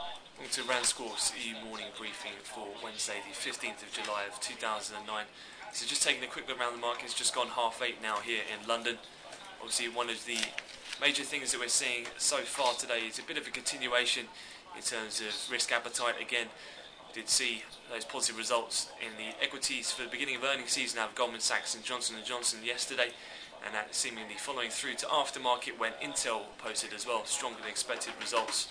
Welcome to RANsquawk's e-morning briefing for Wednesday the 15th of July of 2009. So just taking a quick look around the market, it's just gone 8:30 now here in London. Obviously one of the major things that we're seeing so far today is a bit of a continuation in terms of risk appetite. Again, we did see those positive results in the equities for the beginning of earnings season out of Goldman Sachs and Johnson & Johnson yesterday, and that seemingly following through to aftermarket when Intel posted as well stronger than expected results.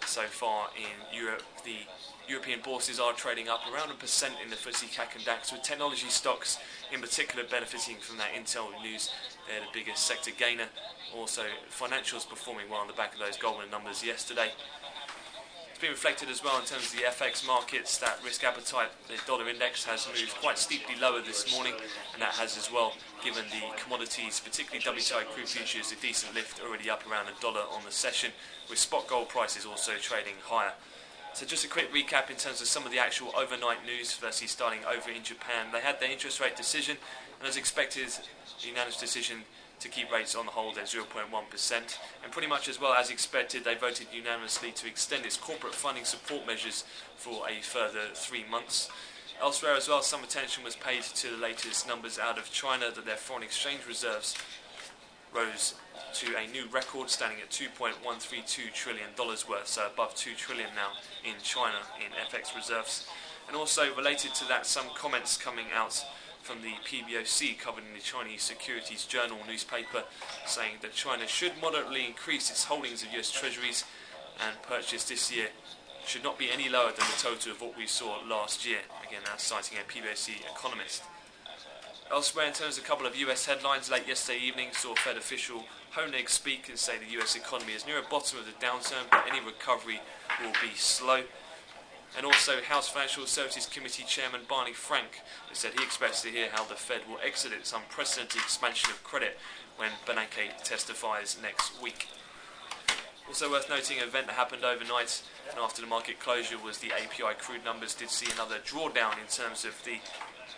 So far in Europe, the European bourses are trading up around 1% in the FTSE CAC and DAX, with technology stocks in particular benefiting from that Intel news. They're the biggest sector gainer. Also, financials performing well on the back of those Goldman numbers yesterday. It's been reflected as well in terms of the FX markets. That risk appetite, the dollar index, has moved quite steeply lower this morning, and that has as well given the commodities, particularly WTI crude futures, a decent lift, already up around $1 on the session, with spot gold prices also trading higher. So just a quick recap in terms of some of the actual overnight news. Firstly, starting over in Japan, they had their interest rate decision, and as expected, the unanimous decision to keep rates on the hold at 0.1%, and pretty much as well as expected, they voted unanimously to extend its corporate funding support measures for a further 3 months. Elsewhere as well, some attention was paid to the latest numbers out of China, that their foreign exchange reserves rose to a new record, standing at $2.132 trillion worth, so above $2 trillion now in China in FX reserves. And also related to that, some comments coming out from the PBOC covered in the Chinese Securities Journal newspaper, saying that China should moderately increase its holdings of US Treasuries, and purchase this year should not be any lower than the total of what we saw last year. Again, that's citing a PBOC economist. Elsewhere, in terms of a couple of US headlines, late yesterday evening saw Fed official Honig speak and say the US economy is near a bottom of the downturn, but any recovery will be slow. And also, House Financial Services Committee Chairman Barney Frank has said he expects to hear how the Fed will exit its unprecedented expansion of credit when Bernanke testifies next week. Also worth noting, an event that happened overnight and after the market closure was the API crude numbers did see another drawdown in terms of the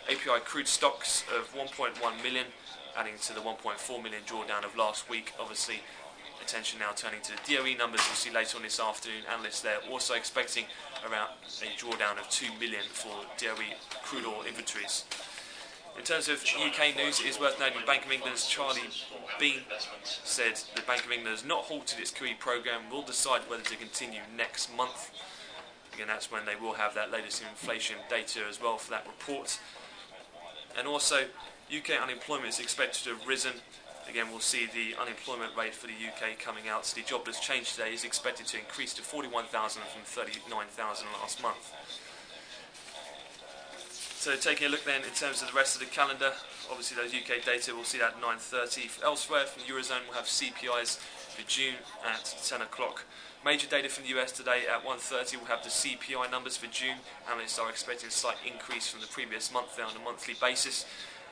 API crude stocks of 1.1 million, adding to the 1.4 million drawdown of last week. Obviously, attention now turning to the DOE numbers we'll see later on this afternoon. Analysts there also expecting around a drawdown of 2 million for DOE crude oil inventories. In terms of UK news, it is worth noting Bank of England's Charlie Bean said the Bank of England has not halted its QE programme, will decide whether to continue next month. Again, that's when they will have that latest inflation data as well for that report. And also, UK unemployment is expected to have risen. Again, we'll see the unemployment rate for the UK coming out. So the jobless change today is expected to increase to 41,000 from 39,000 last month. So taking a look then in terms of the rest of the calendar, obviously those UK data, we'll see that at 9:30. Elsewhere from the Eurozone, we'll have CPIs for June at 10 o'clock. Major data from the US today at 1:30, we'll have the CPI numbers for June. Analysts are expecting a slight increase from the previous month there on a monthly basis.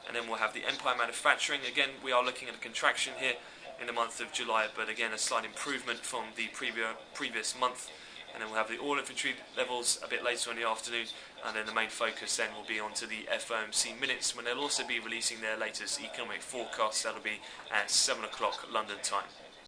And then we'll have the Empire Manufacturing. Again, we are looking at a contraction here in the month of July, but again a slight improvement from the previous month. And then we'll have the oil inventory levels a bit later in the afternoon, and then the main focus then will be onto the FOMC minutes, when they'll also be releasing their latest economic forecast. That'll be at 7 o'clock London time.